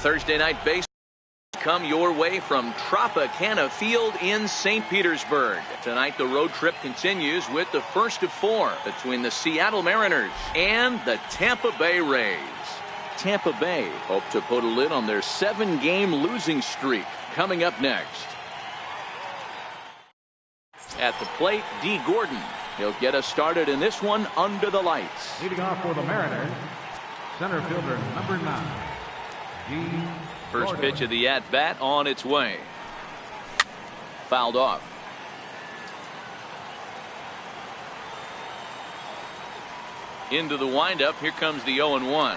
Thursday night baseball come your way from Tropicana Field in St. Petersburg. Tonight the road trip continues with the first of 4 between the Seattle Mariners and the Tampa Bay Rays. Tampa Bay hope to put a lid on their 7-game losing streak. Coming up next. At the plate, D. Gordon. He'll get us started in this one under the lights. Leading off for the Mariners, center fielder number 9, D. First pitch of the at-bat on its way. Fouled off. Into the windup. Here comes the 0-1.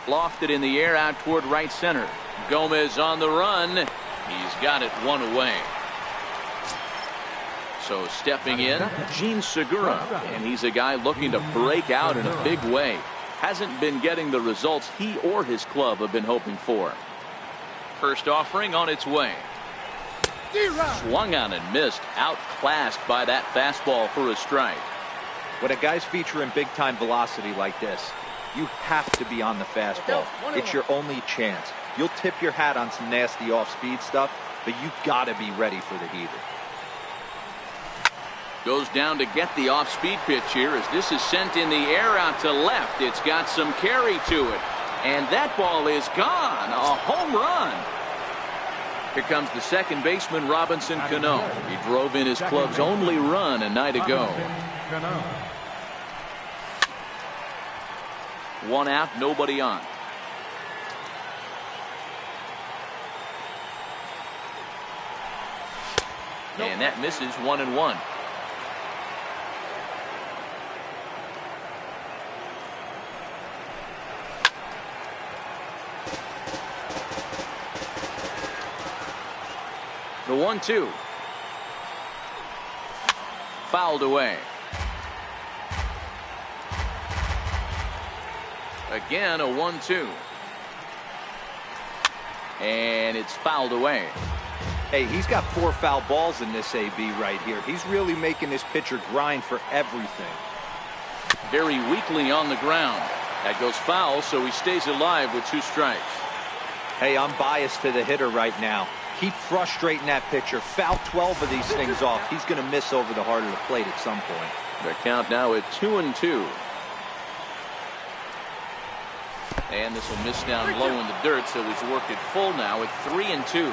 Lofted in the air out toward right center. Gomez on the run. He's got it 1 away. So stepping in, Gene Segura, and he's a guy looking to break out in a big way. Hasn't been getting the results he or his club have been hoping for. First offering on its way. Swung on and missed, outclassed by that fastball for a strike. When a guy's featuring big time velocity like this, you have to be on the fastball. It's your only chance. You'll tip your hat on some nasty off-speed stuff, but you gotta be ready for the heater. Goes down to get the off-speed pitch here as this is sent in the air out to left. It's got some carry to it. And that ball is gone. A home run. Here comes the second baseman, Robinson Cano. He drove in his club's only run a night ago. 1 out, nobody on. And that misses 1-1. The 1-2. Fouled away. Again, a 1-2. And it's fouled away. Hey, he's got 4 foul balls in this AB right here. He's really making this pitcher grind for everything. Very weakly on the ground. That goes foul, so he stays alive with 2 strikes. Hey, I'm biased to the hitter right now. Keep frustrating that pitcher. Foul 12 of these things off. He's going to miss over the heart of the plate at some point. The count now at 2-2. And this will miss down low in the dirt, so he's worked it full now at 3-2.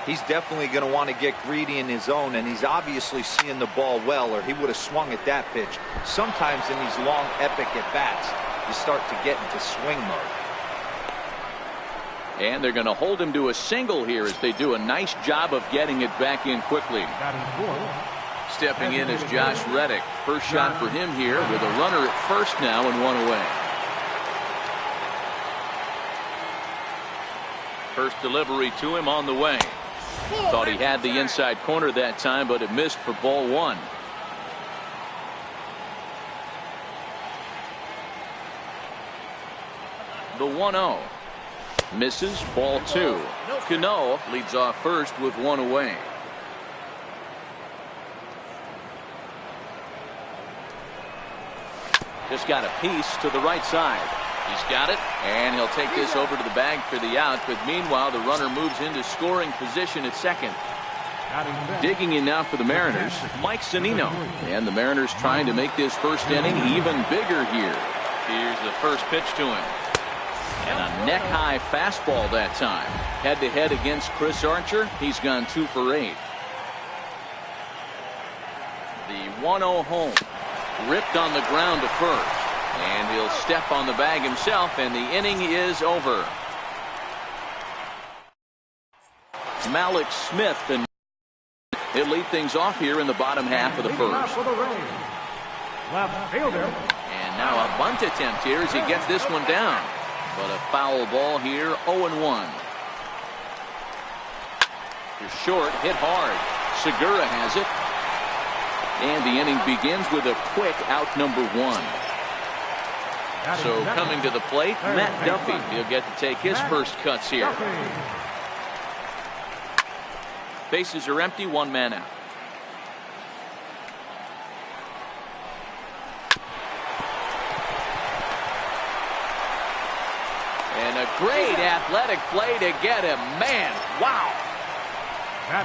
He's definitely going to want to get greedy in his zone, and he's obviously seeing the ball well, or he would have swung at that pitch. Sometimes in these long, epic at-bats, you start to get into swing mode. And they're going to hold him to a single here as they do a nice job of getting it back in quickly. Stepping in is Josh Reddick. First shot for him here with a runner at first now and 1 away. First delivery to him on the way. Thought he had the inside corner that time, but it missed for ball 1. The 1-0. Misses, ball 2. Cano leads off first with 1 away. Just got a piece to the right side. He's got it, and he'll take this over to the bag for the out, but meanwhile the runner moves into scoring position at second. Digging in now for the Mariners, Mike Zunino. And the Mariners trying to make this first inning even bigger here. Here's the first pitch to him. And a neck-high fastball that time. Head-to-head against Chris Archer. He's gone 2 for 8. The 1-0 home. Ripped on the ground to first. And he'll step on the bag himself, and the inning is over. Malik Smith and he'll lead things off here in the bottom half of the first. And now a bunt attempt here as he gets this one down. But a foul ball here, 0-1. You're short, hit hard. Segura has it. And the inning begins with a quick out number 1. So coming to the plate, Matt Duffy. He'll get to take his first cuts here. Bases are empty, 1 man out. And a Great athletic play to get him. Man, wow.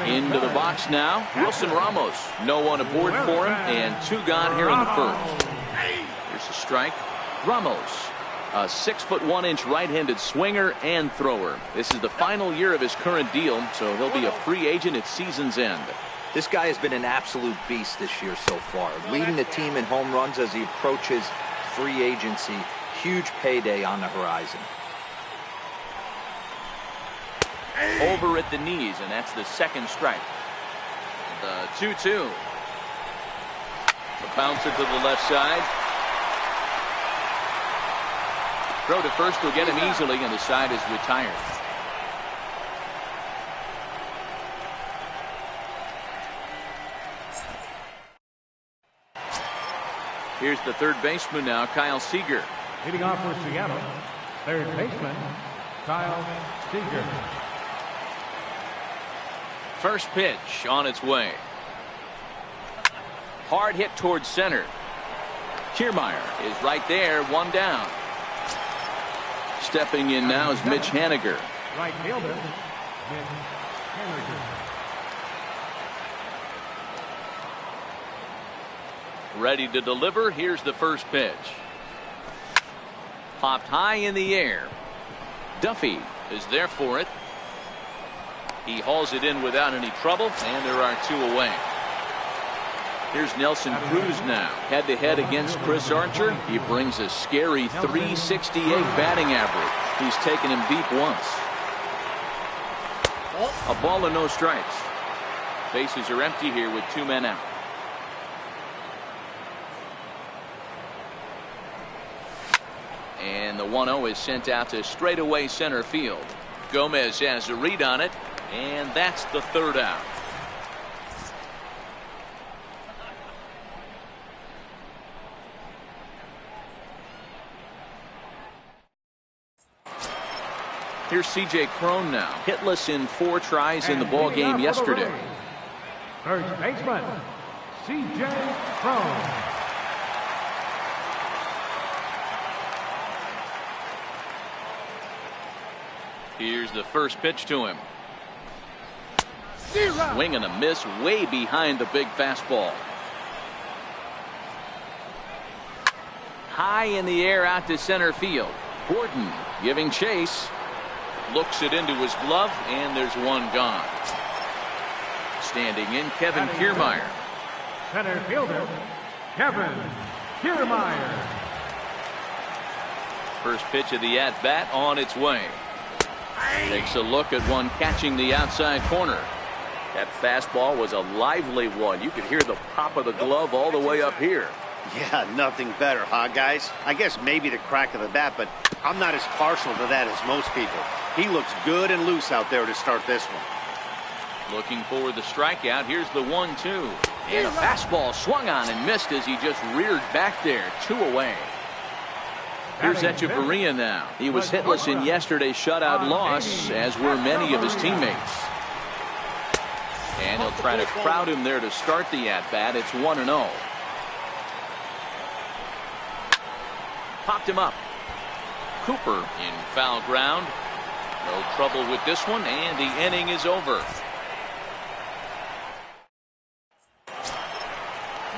Into the box now, Wilson Ramos. No one aboard for him, and 2 gone here in the first. Here's a strike. Ramos, a 6'1" right-handed swinger and thrower. This is the final year of his current deal, so he'll be a free agent at season's end. This guy has been an absolute beast this year so far, leading the team in home runs as he approaches free agency. Huge payday on the horizon. Over at the knees, and that's the second strike. The 2-2. The bouncer to the left side. Throw to first will get him easily, and the side is retired. Here's the third baseman now, Kyle Seager. Leading off for Seattle, third baseman, Kyle Seager. First pitch on its way. Hard hit towards center. Kiermaier is right there, 1 down. Stepping in now is Mitch Haniger. Right fielder, Mitch Haniger. Ready to deliver. Here's the first pitch. Popped high in the air. Duffy is there for it. He hauls it in without any trouble, and there are 2 away. Here's Nelson Cruz now, head-to-head against Chris Archer. He brings a scary .368 batting average. He's taken him deep once. A ball and no strikes. Bases are empty here with 2 men out. And the 1-0 is sent out to straightaway center field. Gomez has a read on it, and that's the 3rd out. Here's C.J. Cron now, hitless in 4 tries in the ball game yesterday. First baseman, C.J. Cron. Here's the first pitch to him. Swing and a miss way behind the big fastball. High in the air out to center field. Gordon giving chase. Looks it into his glove, and there's 1 gone. Standing in, Kevin Kiermaier. Center fielder, Kevin Kiermaier. First pitch of the at-bat on its way. Takes a look at one catching the outside corner. That fastball was a lively one. You could hear the pop of the glove all the way up here. Yeah, nothing better, huh, guys? I guess maybe the crack of the bat, but I'm not as partial to that as most people. He looks good and loose out there to start this one. Looking for the strikeout. Here's the 1-2. And a fastball swung on and missed as he just reared back there. 2 away. Here's Echeverria now. He was hitless in yesterday's shutout loss, as were many of his teammates. And he'll try to crowd him there to start the at-bat. It's 1-0. Popped him up. Cooper in foul ground. No trouble with this one, and the inning is over.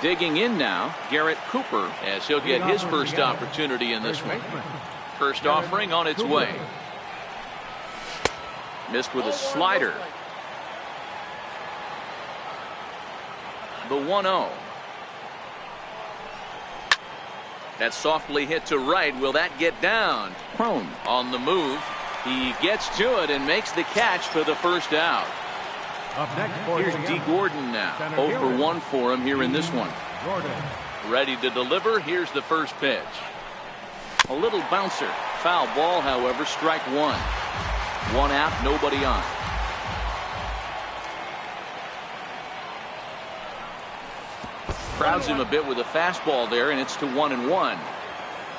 Digging in now, Garrett Cooper, as he'll get his first opportunity in this one. First offering on its way. Missed with a slider. The 1-0. That's softly hit to right. Will that get down? Cron on the move. He gets to it and makes the catch for the first out. Up next, here's D. Gordon now. 0 for 1 for him here in this one. Ready to deliver. Here's the first pitch. A little bouncer. Foul ball, however, strike 1. 1 out, nobody on. Crowds him a bit with a fastball there, and it's to 1-1.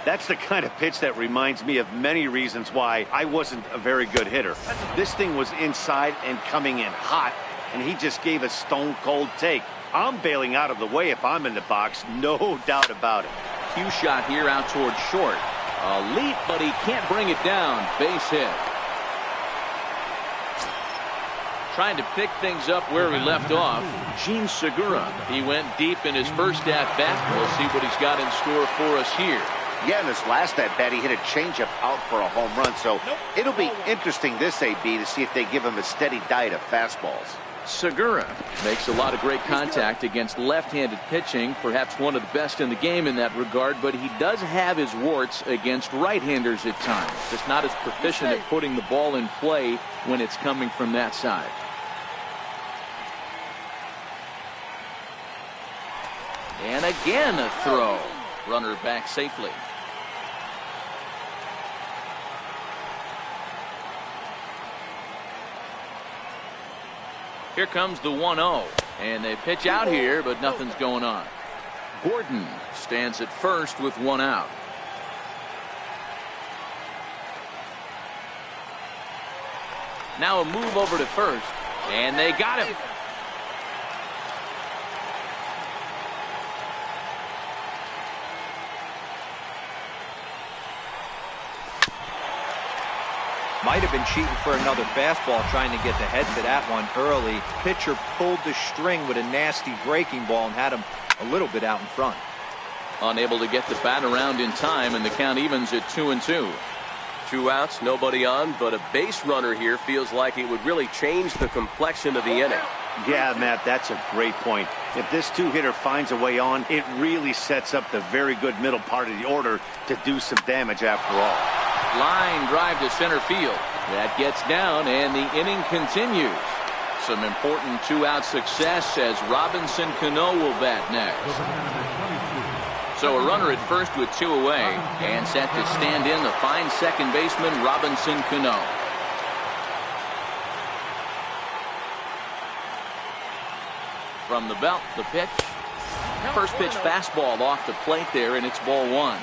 That's the kind of pitch that reminds me of many reasons why I wasn't a very good hitter. This thing was inside and coming in hot, and he just gave a stone-cold take. I'm bailing out of the way if I'm in the box, no doubt about it. Cue shot here out towards short. A leap, but he can't bring it down. Base hit. Trying to pick things up where he left off, Gene Segura. He went deep in his first at-bat. We'll see what he's got in store for us here. Yeah, in this last at-bat, he hit a changeup out for a home run. So it'll be interesting this AB to see if they give him a steady diet of fastballs. Segura makes a lot of great contact against left-handed pitching, perhaps one of the best in the game in that regard, but he does have his warts against right-handers at times. Just not as proficient at putting the ball in play when it's coming from that side. And again a throw. Runner back safely. Here comes the 1-0, and they pitch out here, but nothing's going on. Gordon stands at first with one out. Now a move over to first, and they got him. Might have been cheating for another fastball, trying to get the head to that one early. Pitcher pulled the string with a nasty breaking ball and had him a little bit out in front. Unable to get the bat around in time, and the count evens at 2-2. 2 outs, nobody on, but a base runner here feels like it would really change the complexion of the inning. Yeah, Matt, that's a great point. If this two-hitter finds a way on, it really sets up the very good middle part of the order to do some damage after all. Line drive to center field. That gets down, and the inning continues. Some important two-out success as Robinson Cano will bat next. So a runner at first with 2 away, and set to stand in the fine second baseman Robinson Cano. From the belt, the pitch. First pitch fastball off the plate there, and it's ball 1.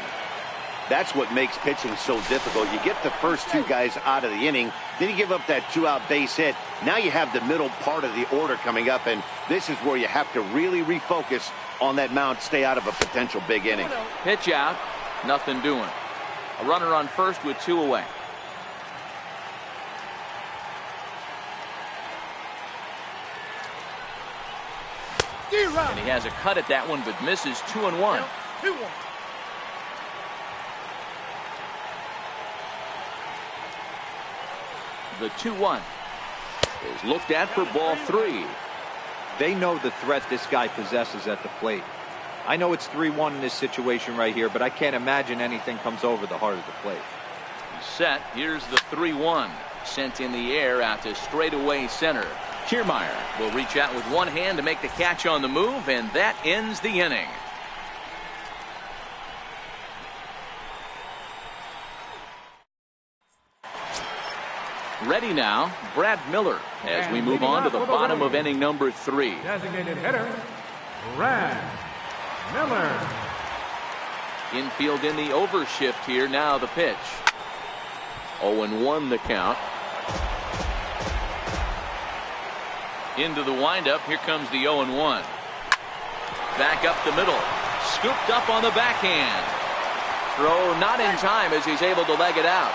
That's what makes pitching so difficult. You get the first 2 guys out of the inning, then you give up that 2-out base hit. Now you have the middle part of the order coming up, and this is where you have to really refocus on that mound, stay out of a potential big inning. Pitch out, nothing doing. A runner on first with 2 away. And he has a cut at that one, but misses. 2-1. The 2-1 is looked at for ball 3. They know the threat this guy possesses at the plate. I know it's 3-1 in this situation right here, but I can't imagine anything comes over the heart of the plate. He's set. Here's the 3-1. Sent in the air out to straightaway center. Kiermaier will reach out with one hand to make the catch on the move, and that ends the inning. Ready now, Brad Miller, as we move on to the bottom of inning number 3. Designated hitter, Brad Miller. Infield in the overshift here. Now the pitch. 0-1 the count. Into the windup. Here comes the 0-1. Back up the middle. Scooped up on the backhand. Throw not in time as he's able to leg it out.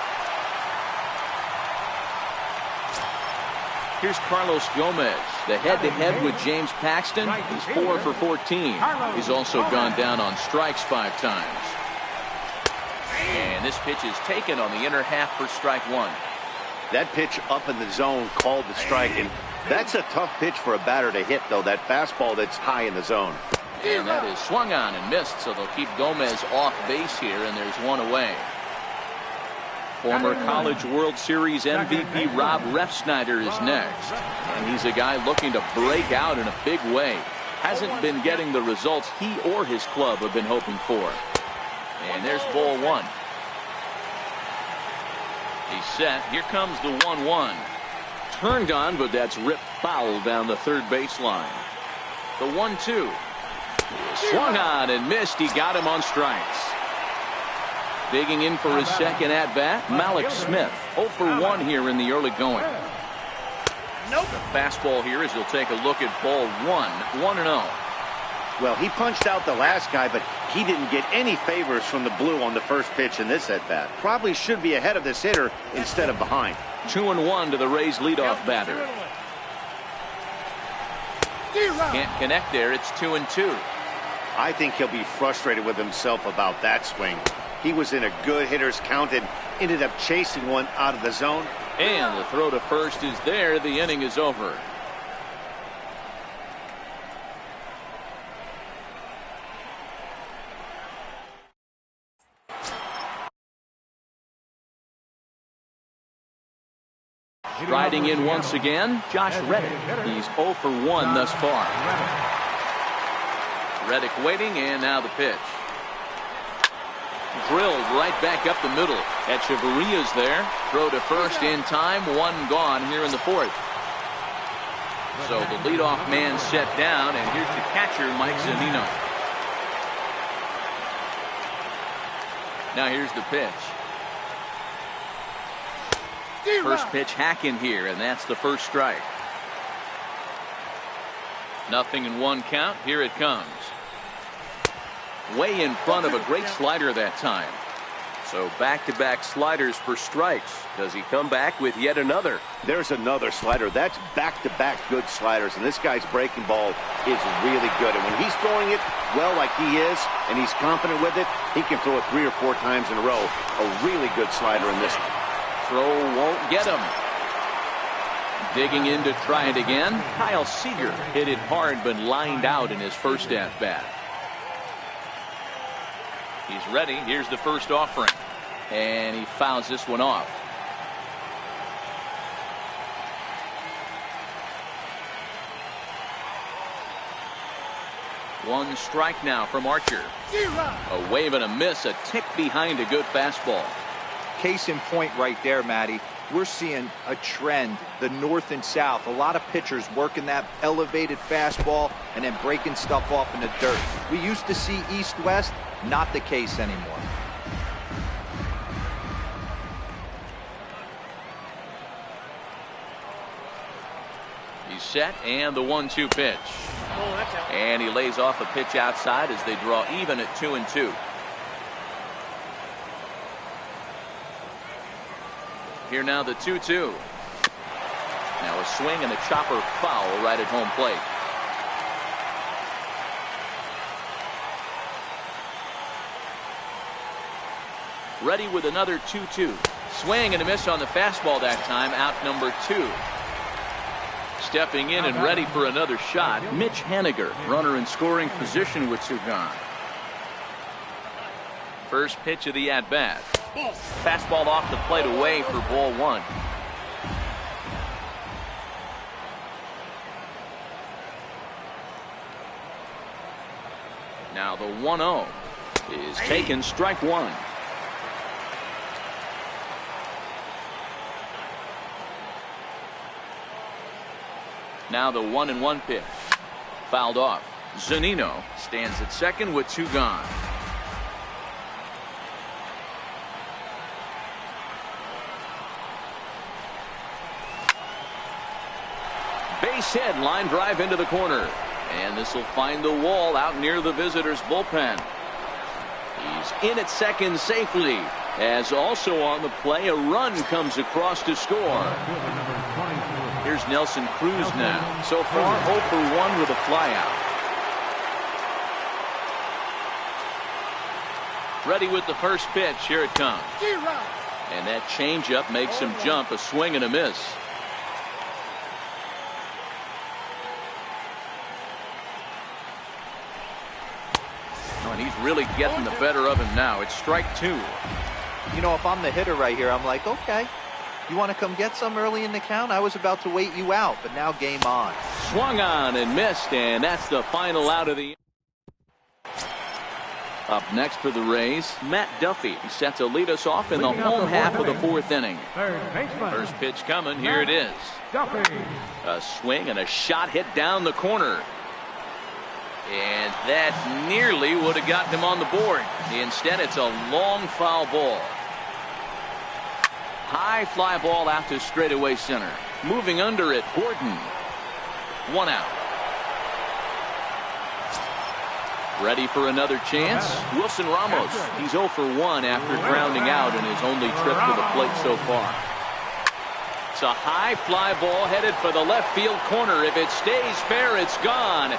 Here's Carlos Gomez, the head-to-head with James Paxton. He's 4 for 14. He's also gone down on strikes 5 times. And this pitch is taken on the inner half for strike 1. That pitch up in the zone called the strike, and that's a tough pitch for a batter to hit, though, that fastball that's high in the zone. And that is swung on and missed, so they'll keep Gomez off base here, and there's 1 away. Former College World Series MVP Rob Refsnyder is next. And he's a guy looking to break out in a big way. Hasn't been getting the results he or his club have been hoping for. And there's ball 1. He's set. Here comes the 1-1. Turned on, but that's ripped foul down the third baseline. The 1-2. Swung on and missed. He got him on strikes. Digging in for his second at-bat, Malik Smith. 0 for 1 here in the early going. The fastball here as he'll take a look at ball 1. 1-0. Well, he punched out the last guy, but he didn't get any favors from the blue on the first pitch in this at-bat. Probably should be ahead of this hitter instead of behind. 2-1 to the Rays leadoff batter. Can't connect there. It's 2-2. I think he'll be frustrated with himself about that swing. He was in a good hitter's count and ended up chasing one out of the zone. And the throw to first is there. The inning is over. Riding in once again, Josh Reddick. He's 0 for 1 thus far. Reddick waiting, and now the pitch. Drilled right back up the middle. Echeverria's there. Throw to first in time. One gone here in the fourth. So the leadoff man set down, and here's the catcher, Mike Zunino. Now here's the pitch. First pitch hack in here, and that's the first strike. 0-1 count. Here it comes. Way in front of a great slider that time. So back-to-back sliders for strikes. Does he come back with yet another? There's another slider. That's back-to-back good sliders, and this guy's breaking ball is really good. And when he's throwing it well like he is, and he's confident with it, he can throw it 3 or 4 times in a row. A really good slider in this. Throw won't get him. Digging in to try it again. Kyle Seager hit it hard but lined out in his first at-bat. He's ready. Here's the first offering. And he fouls this one off. One strike now from Archer. A wave and a miss. A tick behind a good fastball. Case in point right there, Matty. We're seeing a trend, the north and south. A lot of pitchers working that elevated fastball and then breaking stuff off in the dirt. We used to see east-west, not the case anymore. He's set, and the 1-2 pitch. And he lays off a pitch outside as they draw even at 2-2. Here now the 2-2. Now a swing and a chopper foul right at home plate. Ready with another 2-2. Swing and a miss on the fastball that time. Out number 2. Stepping in and ready for another shot, Mitch Haniger, runner in scoring position with 2 gone. First pitch of the at-bat. Fastball off the plate away for ball 1. Now the 1-0 is taken, strike 1. Now the 1-1 pitch. Fouled off. Zunino stands at second with 2 gone. Base hit, line drive into the corner. And this will find the wall out near the visitors' bullpen. He's in at second safely. As also on the play, a run comes across to score. Here's Nelson Cruz now. So far 0 for 1 with a flyout. Ready with the first pitch. Here it comes. And that changeup makes him jump. A swing and a miss. Oh, and he's really getting the better of him now. It's strike 2. You know, if I'm the hitter right here, I'm like, okay, you want to come get some early in the count? I was about to wait you out, but now game on. Swung on and missed, and that's the final out of the. Up next for the Rays, Matt Duffy set to lead us off in the home half of the 4th inning. First pitch coming. Here it is. A swing and a shot hit down the corner. And that nearly would have gotten him on the board. Instead, it's a long foul ball. High fly ball out to straightaway center. Moving under it, Gordon. 1 out. Ready for another chance? Wilson Ramos. He's 0 for 1 after grounding out in his only trip to the plate so far. It's a high fly ball headed for the left field corner. If it stays fair, it's gone.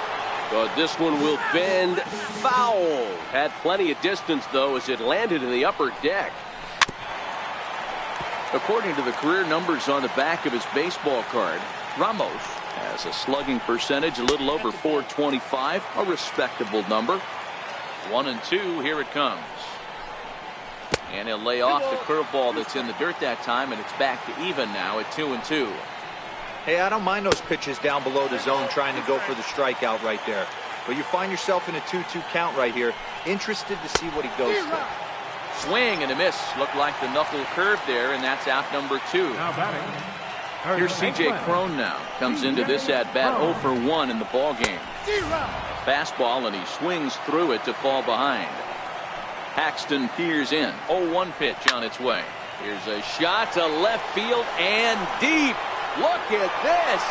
But this one will bend foul. Had plenty of distance, though, as it landed in the upper deck. According to the career numbers on the back of his baseball card, Ramos has a slugging percentage a little over .425, a respectable number. 1-2, here it comes. And he'll lay off the curveball that's in the dirt that time, and it's back to even now at 2-2. Hey, I don't mind those pitches down below the zone trying to go for the strikeout right there. But you find yourself in a 2-2 count right here. Interested to see what he goes for. Swing and a miss. Looked like the knuckle curve there, and that's out number 2. Now batting. Here's C.J. Cron now. Comes into this at-bat 0 for 1 in the ballgame. Fastball, and he swings through it to fall behind. Paxton peers in. 0-1 pitch on its way. Here's a shot to left field and deep. Look at this.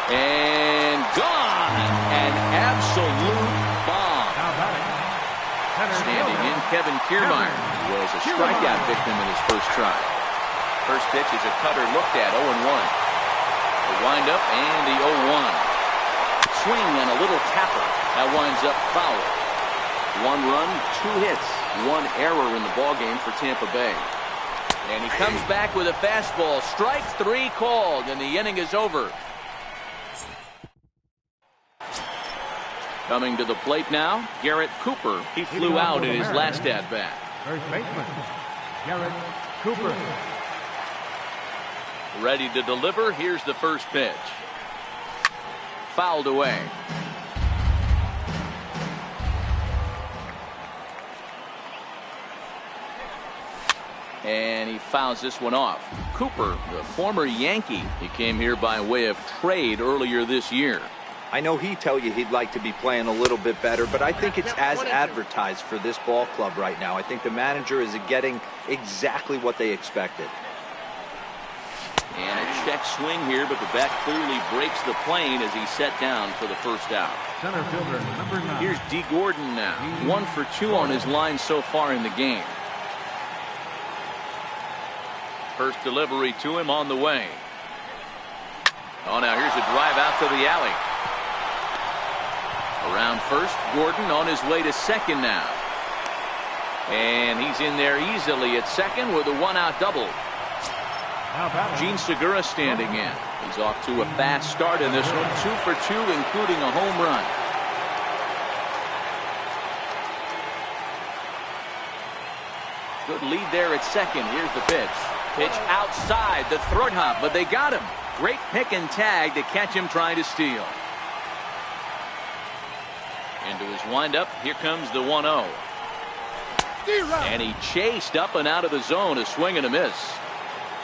And gone. An absolute bomb. Now batting. Standing in, Kevin Kiermaier, who was a strikeout victim in his first try. First pitch is a cutter looked at, 0-1. The windup and the 0-1. Swing and a little tapper. That winds up foul. 1 run, 2 hits, 1 error in the ballgame for Tampa Bay. And he comes back with a fastball. Strike 3 called, and the inning is over. Coming to the plate now, Garrett Cooper. He flew out in his last at-bat. First baseman, Garrett Cooper. Ready to deliver. Here's the first pitch. Fouled away. And he fouls this one off. Cooper, the former Yankee, he came here by way of trade earlier this year. I know he'd tell you he'd like to be playing a little bit better, but I think it's as advertised for this ball club right now. I think the manager is getting exactly what they expected. And a check swing here, but the bat clearly breaks the plane as he's set down for the first out. Center fielder, number 9. Here's D. Gordon now. 1 for 2 on his line so far in the game. First delivery to him on the way. Oh, now here's a drive out to the alley. Around first, Gordon on his way to second now. And he's in there easily at second with a 1-out double. Gene Segura standing in. He's off to a fast start in this one. 2 for 2, including a home run. Good lead there at second. Here's the pitch. Pitch outside the throat hop, but they got him. Great pick and tag to catch him trying to steal. Into his windup. Here comes the 1-0. And he chased up and out of the zone. A swing and a miss.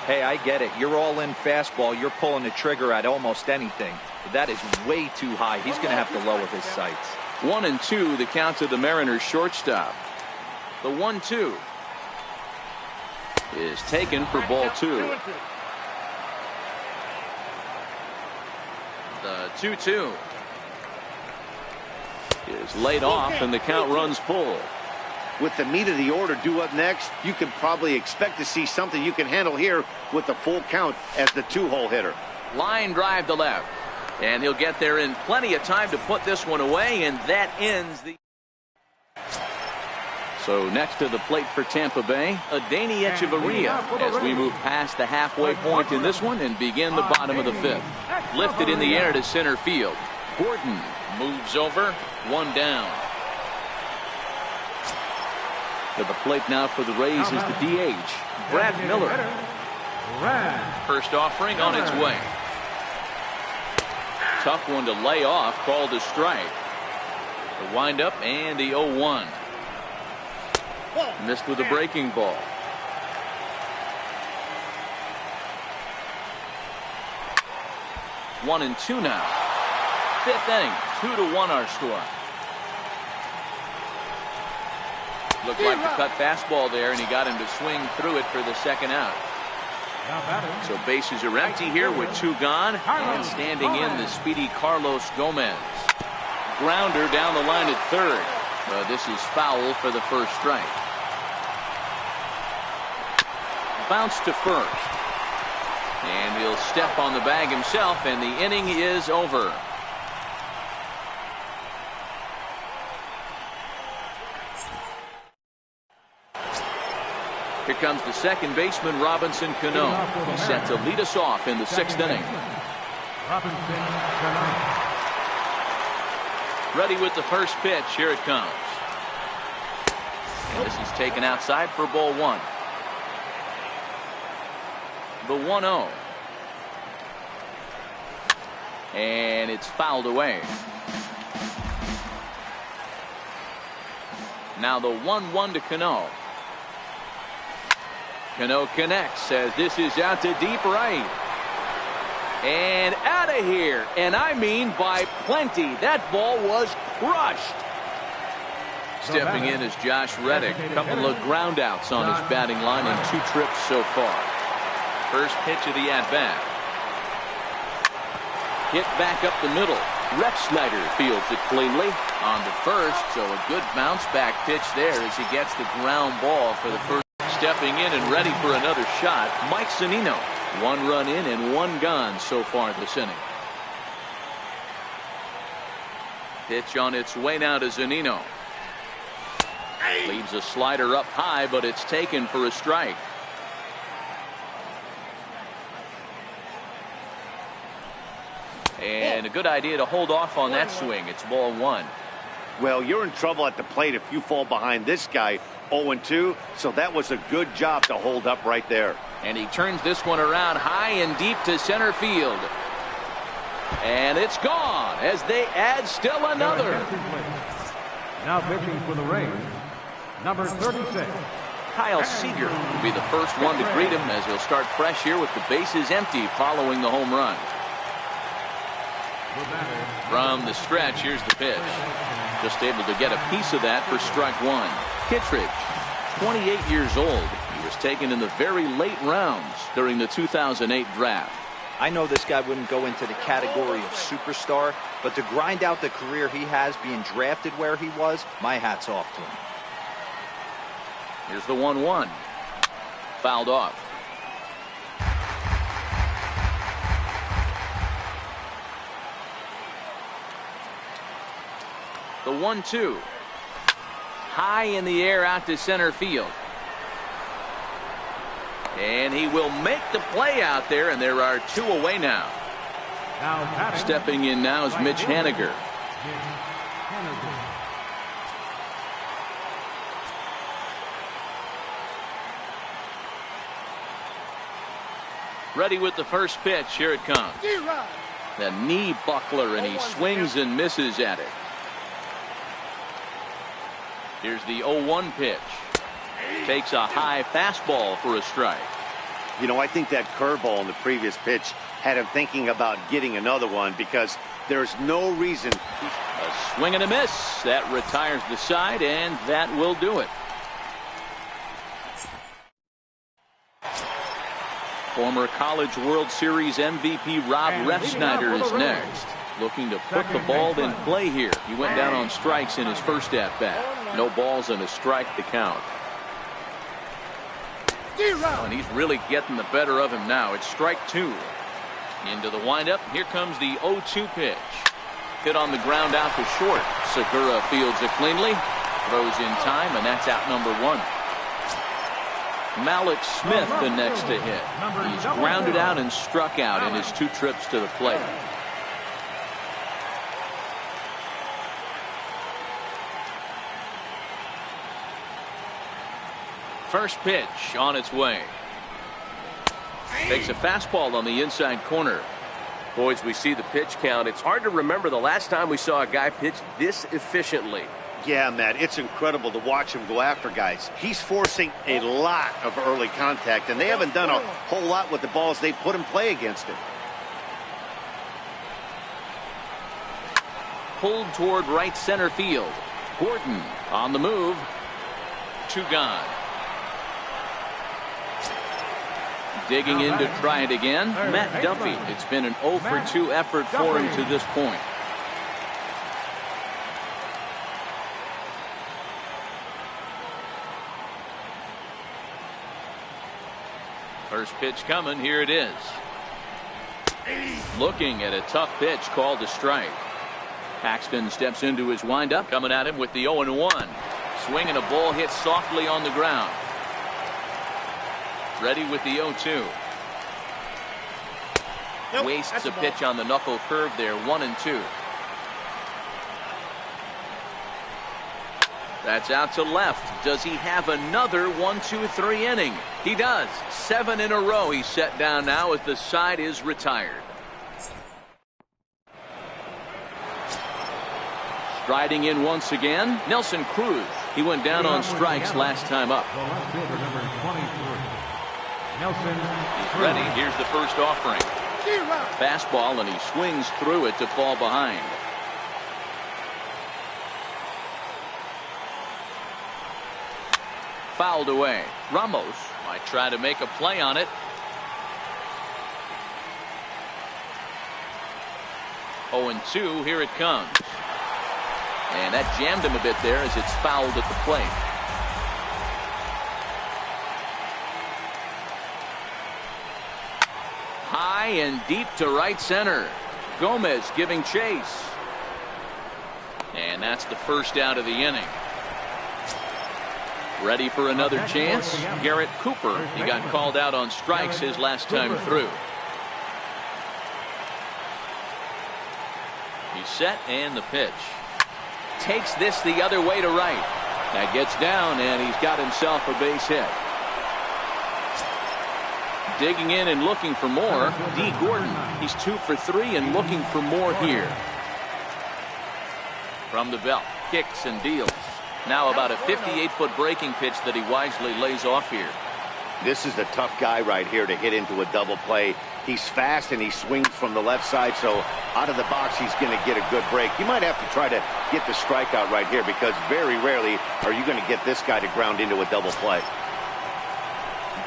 Hey, I get it. You're all in fastball. You're pulling the trigger at almost anything. But that is way too high. He's going to have to lower his sights. 1-2, the count to the Mariners shortstop. The 1-2 is taken for ball 2. The 2-2 is laid off, and the count runs full. With the meat of the order due up next, you can probably expect to see something you can handle here with the full count as the 2-hole hitter. Line drive to left, and he'll get there in plenty of time to put this one away, and that ends the. So next to the plate for Tampa Bay, Adeiny Echeverria, as we move past the halfway point in this one and begin the bottom of the 5th. Lifted in the air to center field. Gordon moves over, 1 down. To the plate now for the Rays is the DH, Brad Miller. First offering on its way. Tough one to lay off, called a strike. The windup and the 0-1. Missed with a breaking ball. One and 2 now. 5th inning, 2-1 our score. Looked like the cut fastball there, and he got him to swing through it for the second out. So bases are empty here with 2 gone, and standing in the speedy Carlos Gomez. Grounder down the line at third. This is foul for the first strike. Bounce to first. And he'll step on the bag himself, and the inning is over. Here comes the second baseman, Robinson Cano. He's set to lead us off in the sixth inning. Robinson Cano. Ready with the first pitch. Here it comes. And this is taken outside for ball one. The 1-0. And it's fouled away. Now the 1-1 to Cano. Cano connects as this is out to deep right. And out of here. And I mean by plenty. That ball was crushed. Stepping in is Josh Reddick. A couple of groundouts on his batting line and 2 trips so far. First pitch of the at-bat. Hit back up the middle. Rex Snyder fields it cleanly on to first. So a good bounce back pitch there as he gets the ground ball for the first. Stepping in and ready for another shot, Mike Zunino. 1 run in and 1 gone so far this inning. Pitch on its way now to Zunino. Leaves a slider up high, but it's taken for a strike. And a good idea to hold off on that swing. It's ball 1. Well, you're in trouble at the plate if you fall behind this guy 0-2, so that was a good job to hold up right there. And he turns this one around high and deep to center field. And it's gone as they add still another. Now pitching for the Rays, number 36. Kyle Seager will be the first one to greet him as he'll start fresh here with the bases empty following the home run. From the stretch, here's the pitch. Just able to get a piece of that for strike 1. Kittredge, 28 years old. He was taken in the very late rounds during the 2008 draft. I know this guy wouldn't go into the category of superstar, but to grind out the career he has being drafted where he was, my hat's off to him. Here's the 1-1. Fouled off. The 1-2. High in the air out to center field. And he will make the play out there, and there are 2 away now. Stepping in now is Mitch Haniger. Ready with the first pitch. Here it comes. The knee buckler, and he swings and misses at it. Here's the 0-1 pitch. Takes a high fastball for a strike. You know, I think that curveball in the previous pitch had him thinking about getting another one because there's no reason. A swing and a miss. That retires the side, and that will do it. Former College World Series MVP Rob Refsnyder is next. Looking to put the ball in play here. He went down on strikes in his first at-bat. No balls and a strike to count. Oh, and he's really getting the better of him now. It's strike 2. Into the windup. Here comes the 0-2 pitch. Hit on the ground out to short. Segura fields it cleanly. Throws in time, and that's out number 1. Malik Smith the next to hit. He's grounded out and struck out in his 2 trips to the plate. First pitch on its way. Takes a fastball on the inside corner. Boys, we see the pitch count. It's hard to remember the last time we saw a guy pitch this efficiently. Yeah, Matt, it's incredible to watch him go after guys. He's forcing a lot of early contact, and they haven't done a whole lot with the balls they put in play against him. Pulled toward right center field. Gordon on the move. 2 gone. Digging in to try it again, Matt Duffy. It's been an 0-for-2 effort for him to this point. First pitch coming. Here it is. Looking at a tough pitch called a strike. Paxton steps into his windup. Coming at him with the 0-1. Swinging a ball hit softly on the ground. Ready with the 0-2. Nope, wastes a pitch on the knuckle curve there. 1-2. That's out to left. Does he have another 1-2-3 inning? He does. 7 in a row he's set down now as the side is retired. Striding in once again, Nelson Cruz. He went down on strikes last time up. The left fielder, number 23. Nelson. He's ready. Here's the first offering. Fastball, and he swings through it to fall behind. Fouled away. Ramos might try to make a play on it. Oh, and 2. Here it comes. And that jammed him a bit there as it's fouled at the plate. High and deep to right center. Gomez giving chase. And that's the first out of the inning. Ready for another chance. Garrett Cooper. He got called out on strikes his last time through. He's set, and the pitch. Takes this the other way to right. That gets down, and he's got himself a base hit. Digging in and looking for more. D. Gordon. He's 2 for 3 and looking for more here. From the belt. Kicks and deals. Now about a 58-foot breaking pitch that he wisely lays off here. This is a tough guy right here to hit into a double play. He's fast and he swings from the left side, so out of the box he's going to get a good break. You might have to try to get the strikeout right here because very rarely are you going to get this guy to ground into a double play.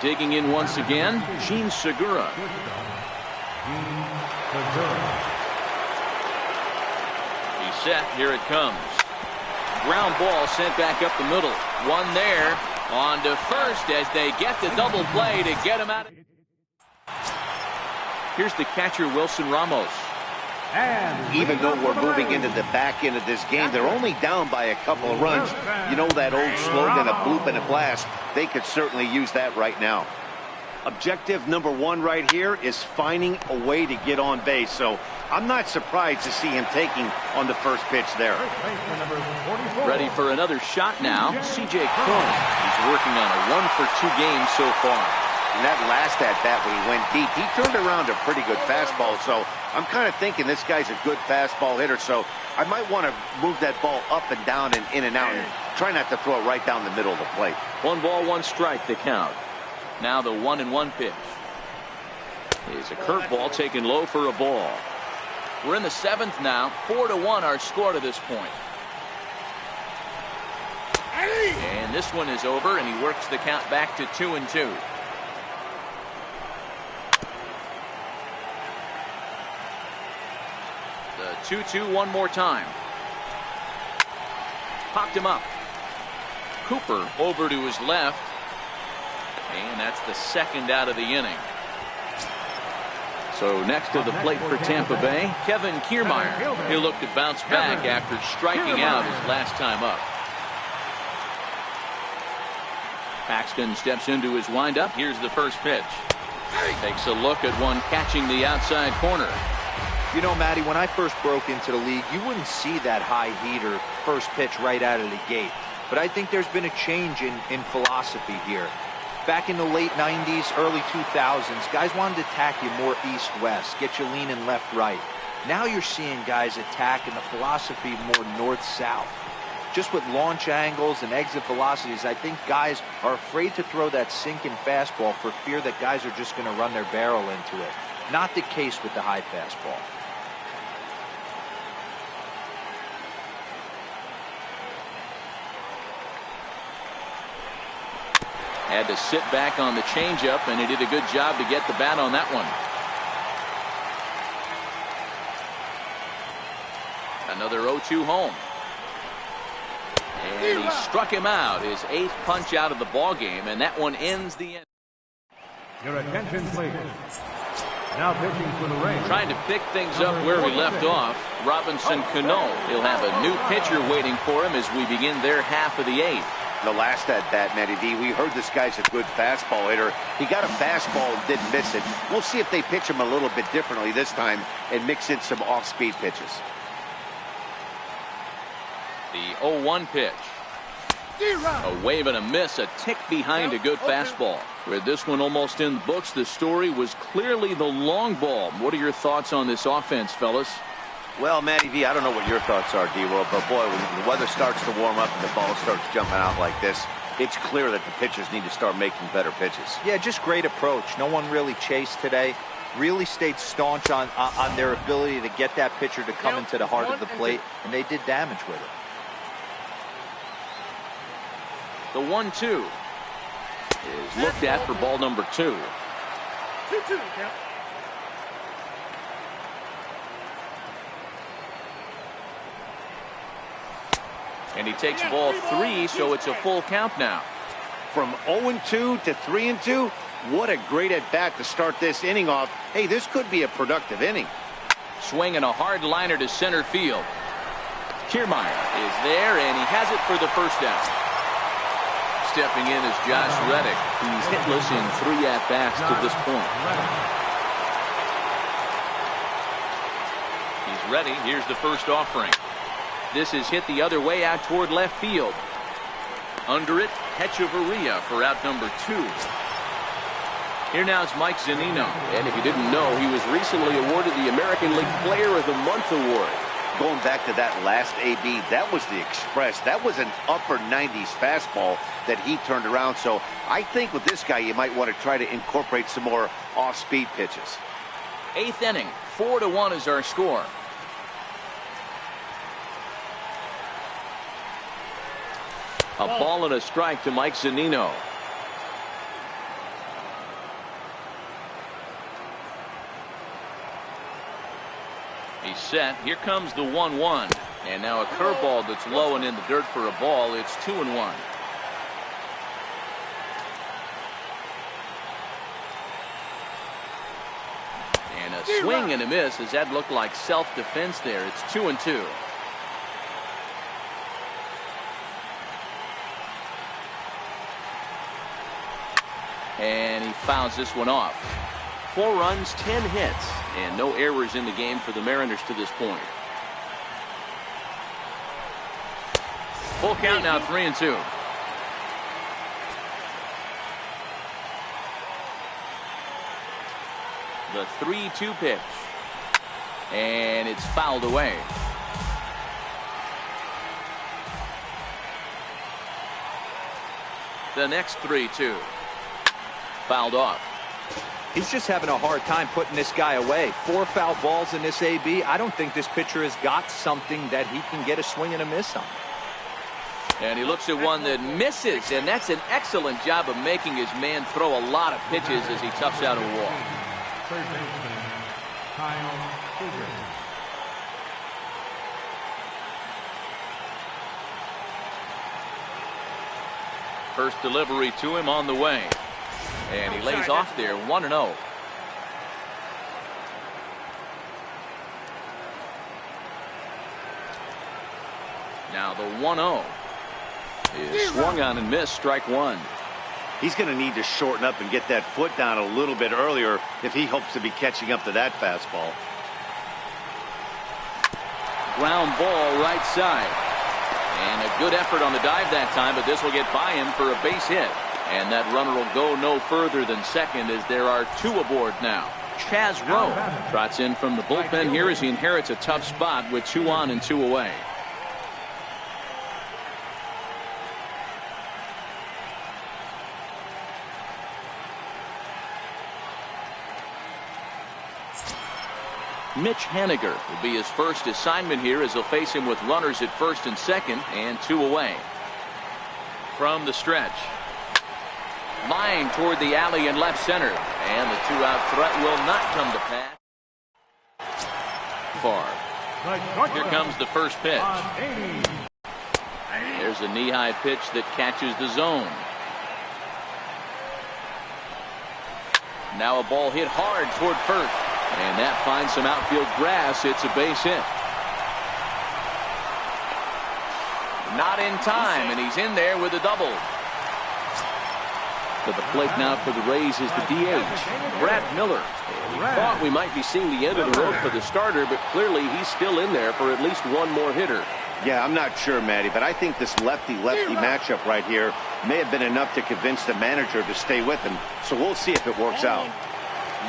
Digging in once again, Gene Segura. He's set. Here it comes. Ground ball sent back up the middle. One there. On to first as they get the double play to get him out. Here's the catcher, Wilson Ramos. Even though we're moving into the back end of this game, they're only down by a couple of runs. You know that old slogan, a bloop and a blast? They could certainly use that right now. Objective number 1 right here is finding a way to get on base. So I'm not surprised to see him taking on the first pitch there. Ready for another shot now. C.J. Cron. He's working on a 1-for-2 game so far. And that last at-bat when he went deep, he turned around a pretty good fastball. So I'm kind of thinking this guy's a good fastball hitter. So I might want to move that ball up and down and in and out and try not to throw it right down the middle of the plate. 1 ball, 1 strike, the count. Now the 1-1 pitch. Is a curveball taken low for a ball. We're in the 7th now. 4-1 our score to this point. And this one is over, and he works the count back to 2-2. The 2-2 one more time. Popped him up. Cooper over to his left. And that's the 2nd out of the inning. So next to the plate for Tampa Bay, Kevin Kiermaier. He'll look to bounce back after striking out his last time up. Paxton steps into his windup. Here's the first pitch. Takes a look at one catching the outside corner. You know, Matty, when I first broke into the league, you wouldn't see that high heater first pitch right out of the gate. But I think there's been a change in philosophy here. Back in the late 90s, early 2000s, guys wanted to attack you more east-west, get you leaning left-right. Now you're seeing guys attack in the philosophy more north-south. Just with launch angles and exit velocities, I think guys are afraid to throw that sinking fastball for fear that guys are just going to run their barrel into it. Not the case with the high fastball. Had to sit back on the changeup, and he did a good job to get the bat on that one. Another 0-2 home. And he struck him out, his 8th punch out of the ball game, and that one ends the end. Your attention, please. Now pitching for the Rays. Trying to pick things up where we left off, Robinson Cano. He'll have a new pitcher waiting for him as we begin their half of the eighth. The last at bat, Matty D, we heard this guy's a good fastball hitter. He got a fastball and didn't miss it. We'll see if they pitch him a little bit differently this time and mix in some off-speed pitches. The 0-1 pitch. A wave and a miss, a tick behind a good fastball. With this one almost in the books, the story was clearly the long ball. What are your thoughts on this offense, fellas? Well, Matty V, I don't know what your thoughts are, D-World, but boy, when the weather starts to warm up and the ball starts jumping out like this, it's clear that the pitchers need to start making better pitches. Yeah, just great approach. No one really chased today. Really stayed staunch on their ability to get that pitcher to come into the heart of the plate, and they did damage with it. The 1-2 is looked at for ball number 2. 2-2. Count. And he takes ball 3, so it's a full count now. From 0-2 to 3-2, what a great at-bat to start this inning off. Hey, this could be a productive inning. Swinging a hard liner to center field. Kiermaier is there, and he has it for the first out. Stepping in is Josh Reddick. He's hitless in 3 at-bats to this point. He's ready. Here's the first offering. This is hit the other way out toward left field. Under it, Hechavarria for out number 2. Here now is Mike Zunino. And if you didn't know, he was recently awarded the American League Player of the Month award. Going back to that last AB, that was the Express. That was an upper 90s fastball that he turned around. So I think with this guy, you might want to try to incorporate some more off-speed pitches. 8th inning, 4-1 is our score. A ball and a strike to Mike Zunino. He's set. Here comes the 1-1. And now a curveball that's low and in the dirt for a ball. It's 2-1. And a swing and a miss as that looked like self-defense there. It's 2-2. And he fouls this one off. 4 runs, 10 hits, and no errors in the game for the Mariners to this point. Full count now, 3-2. The 3-2 pitch. And it's fouled away. The next 3-2. Fouled off. He's just having a hard time putting this guy away. 4 foul balls in this AB. I don't think this pitcher has got something that he can get a swing and a miss on. And he looks at one that misses, and that's an excellent job of making his man throw a lot of pitches as he toughs out a walk. Third baseman, Kyle Seager. First delivery to him on the way. And he lays off there, 1-0. Now the 1-0 is swung on and missed, strike 1. He's going to need to shorten up and get that foot down a little bit earlier if he hopes to be catching up to that fastball. Ground ball right side. And a good effort on the dive that time, but this will get by him for a base hit. And that runner will go no further than second as there are 2 aboard now. Chaz Rowe trots in from the bullpen here as he inherits a tough spot with 2 on and 2 away. Mitch Haniger will be his first assignment here as he'll face him with runners at first and second and 2 away. From the stretch. Line toward the alley in left center. And the 2-out threat will not come to pass. Far. Here comes the first pitch. There's a knee-high pitch that catches the zone. Now a ball hit hard toward first. And that finds some outfield grass. It's a base hit. Not in time, and he's in there with a double. To the plate now for the Rays is the DH, Brad Miller. We thought we might be seeing the end of the road for the starter, but clearly he's still in there for at least one more hitter. Yeah, I'm not sure, Matty, but I think this lefty-lefty matchup right here may have been enough to convince the manager to stay with him. So we'll see if it works out.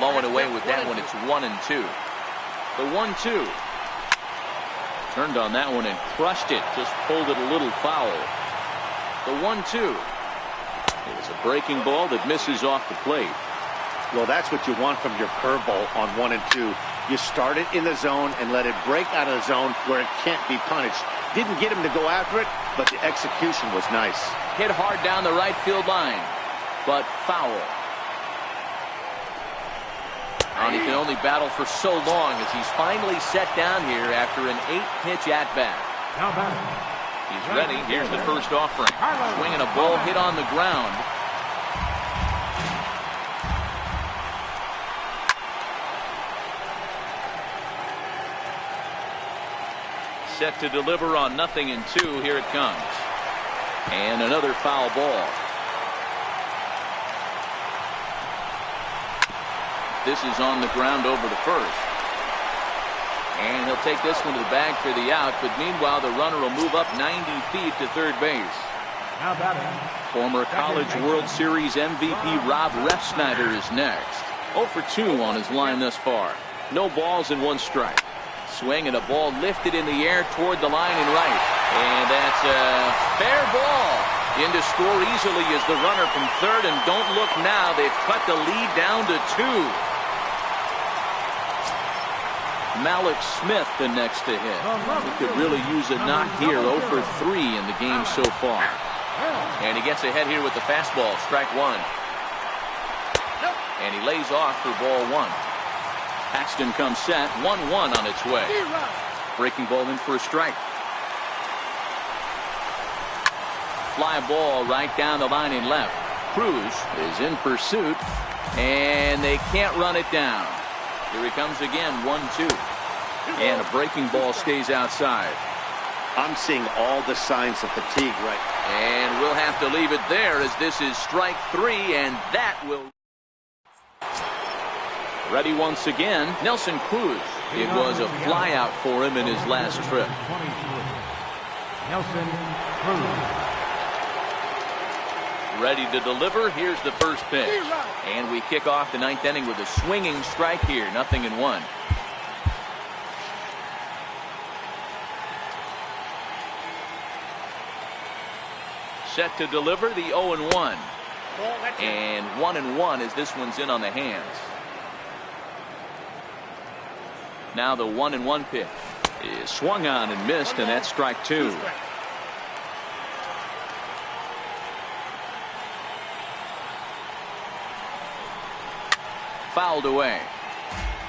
Low and away with that one. It's 1-2. The 1-2. Turned on that one and crushed it. Just pulled it a little foul. The 1-2. It's a breaking ball that misses off the plate. Well, that's what you want from your curveball on 1 and 2. You start it in the zone and let it break out of the zone where it can't be punished. Didn't get him to go after it, but the execution was nice. Hit hard down the right field line, but foul. And he can only battle for so long as he's finally set down here after an 8-pitch at-bat. Now batting. He's ready. Here's the first offering. Swinging a ball hit on the ground. Set to deliver on 0-2. Here it comes. And another foul ball. This is on the ground over to first. And he'll take this one to the bag for the out, but meanwhile the runner will move up 90 feet to third base. Now batting. Former College World Series MVP Rob Refsnyder is next. 0 for 2 on his line thus far. No balls and 1 strike. Swing and a ball lifted in the air toward the line and right. And that's a fair ball. In to score easily is the runner from third, and don't look now. They've cut the lead down to 2. Malik Smith the next to hit. He could really use a knock here. 0 for 3 in the game so far. And he gets ahead here with the fastball. Strike 1. And he lays off for ball 1. Paxton comes set. 1-1 on its way. Breaking ball in for a strike. Fly ball right down the line in left. Cruz is in pursuit, and they can't run it down. Here he comes again. 1-2. And a breaking ball stays outside. I'm seeing all the signs of fatigue right now. And we'll have to leave it there as this is strike 3, and that will. Ready once again, Nelson Cruz. It was a flyout for him in his last trip. 23. Nelson Cruz. Ready to deliver. Here's the first pitch. And we kick off the 9th inning with a swinging strike here. 0-1. Set to deliver the 0-1. And 1-1 as this one's in on the hands. Now the 1-1 pitch is swung on and missed, and that's strike 2. Fouled away.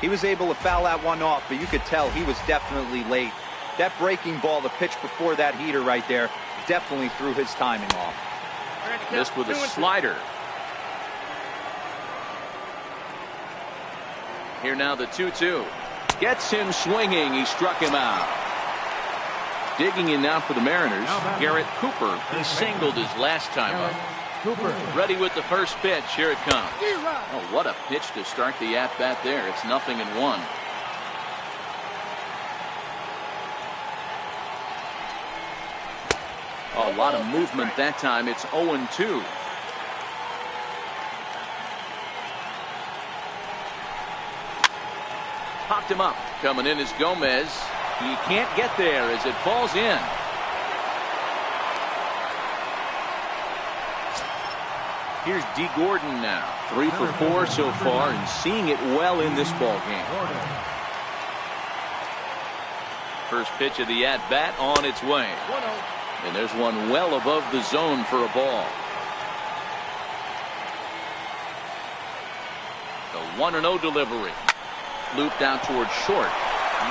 He was able to foul that one off, but you could tell he was definitely late. That breaking ball, the pitch before that heater right there, definitely threw his timing off. Missed with a slider. Here now the 2-2. Gets him swinging. He struck him out. Digging in now for the Mariners, Garrett Cooper. He singled his last time up. Ready with the first pitch. Here it comes. Oh, what a pitch to start the at-bat there. It's 0-1. A lot of movement that time. It's 0-2. Popped him up. Coming in is Gomez. He can't get there as it falls in. Here's D. Gordon now. 3 for 4 so far and seeing it well in this ball game. First pitch of the at-bat on its way. And there's one well above the zone for a ball. The 1-0 delivery. Looped out towards short.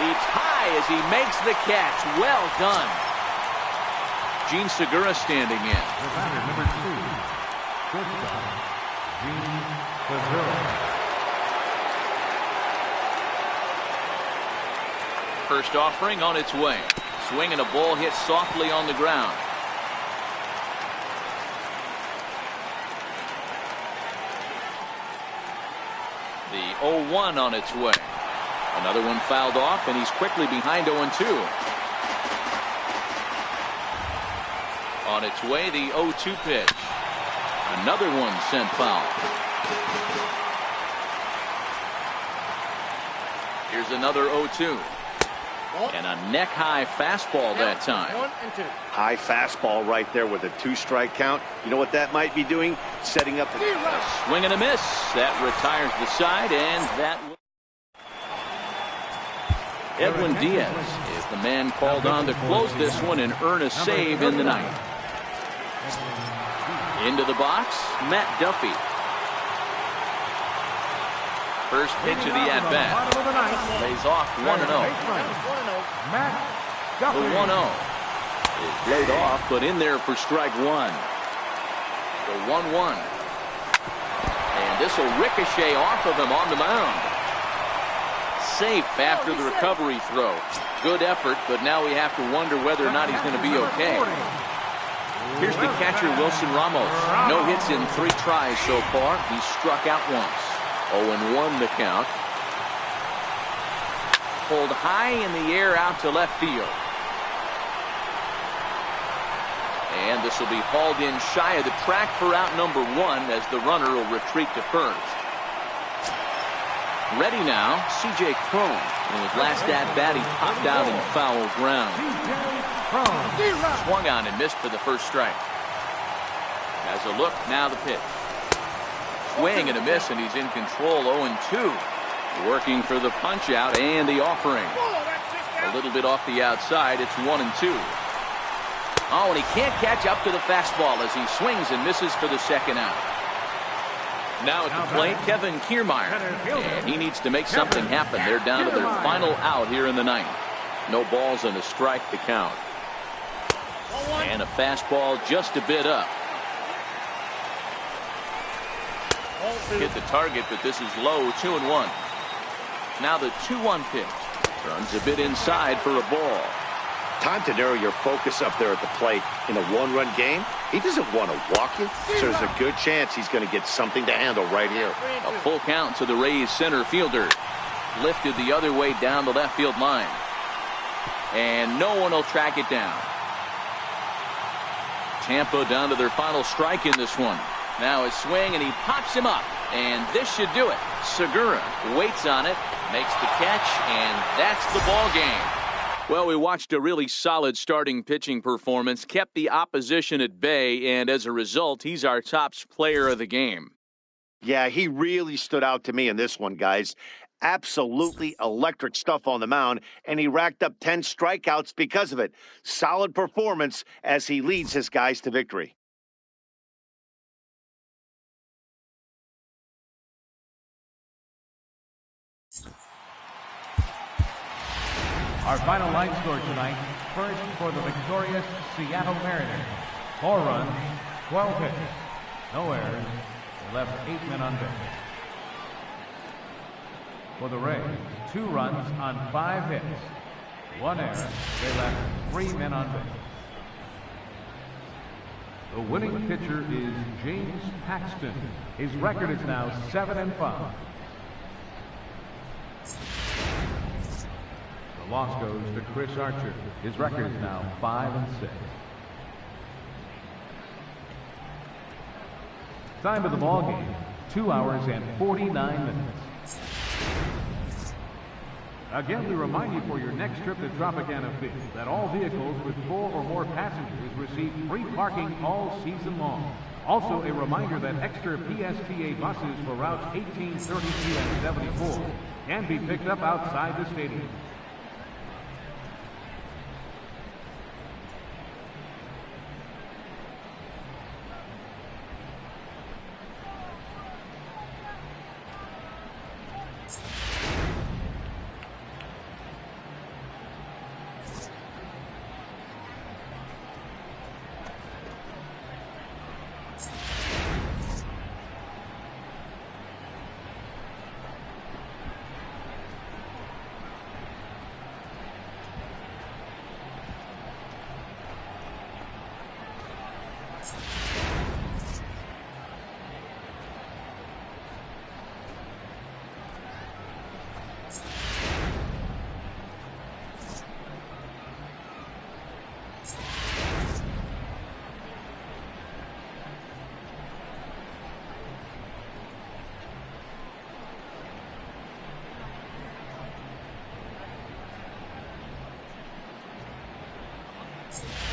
Leaps high as he makes the catch. Well done. Gene Segura standing in. The batter, number 2. Shortstop, Gene Segura. First offering on its way. Swing and a ball hit softly on the ground. The 0-1 on its way. Another one fouled off, and he's quickly behind 0-2. On its way, the 0-2 pitch. Another one sent foul. Here's another 0-2. And a neck-high fastball that time. 1 and 2. High fastball right there with a 2-strike count. You know what that might be doing? Setting up a swing and a miss. That retires the side, and that Edwin Diaz is the man called on to close this one and earn a save in the ninth. Into the box, Matt Duffy. First pitch of the at-bat. Lays off 1-0. The 1-0 is laid off, but in there for strike one. The 1-1. And this will ricochet off of him on the mound. Safe after the recovery throw. Good effort, but now we have to wonder whether or not he's going to be okay. Here's the catcher, Wilson Ramos. No hits in 3 tries so far. He struck out once. 0-1 the count. Pulled high in the air out to left field. And this will be hauled in shy of the track for out number 1 as the runner will retreat to first. Ready now, C.J. Cron. In his last at-bat, he popped out in foul ground. Swung on and missed for the first strike. As a look, now the pitch. Swing and a miss, and he's in control. 0-2. Working for the punch out and the offering. A little bit off the outside. It's 1-2. Oh, and he can't catch up to the fastball as he swings and misses for the second out. Now at the plate, Kevin Kiermaier. And he needs to make something happen. They're down to their final out here in the ninth. No balls and a strike to count. And a fastball just a bit up. Hit the target, but this is low. 2-1. Now the 2-1 pitch. Runs a bit inside for a ball. Time to narrow your focus up there at the plate. In a 1-run game, he doesn't want to walk you, so there's a good chance he's going to get something to handle right here. A full count to the Rays center fielder. Lifted the other way down the left field line. And no one will track it down. Tampa down to their final strike in this one. Now a swing, and he pops him up. And this should do it. Segura waits on it, makes the catch, and that's the ball game. Well, we watched a really solid starting pitching performance, kept the opposition at bay, and as a result, he's our top player of the game. Yeah, he really stood out to me in this one, guys. Absolutely electric stuff on the mound, and he racked up 10 strikeouts because of it. Solid performance as he leads his guys to victory. Our final line score tonight, first for the victorious Seattle Mariners. 4 runs, 12 hits, no errors, left 8 men on base. For the Rays, 2 runs on 5 hits, 1 error, they left 3 men on base. The winning pitcher is James Paxton. His record is now 7-5. The loss goes to Chris Archer. His record is now 5-6. Time of the ball game, 2 hours and 49 minutes. Again, we remind you for your next trip to Tropicana Field that all vehicles with 4 or more passengers receive free parking all season long. Also, a reminder that extra PSTA buses for routes 18, 32, and 74 can be picked up outside the stadium. 2-2 count.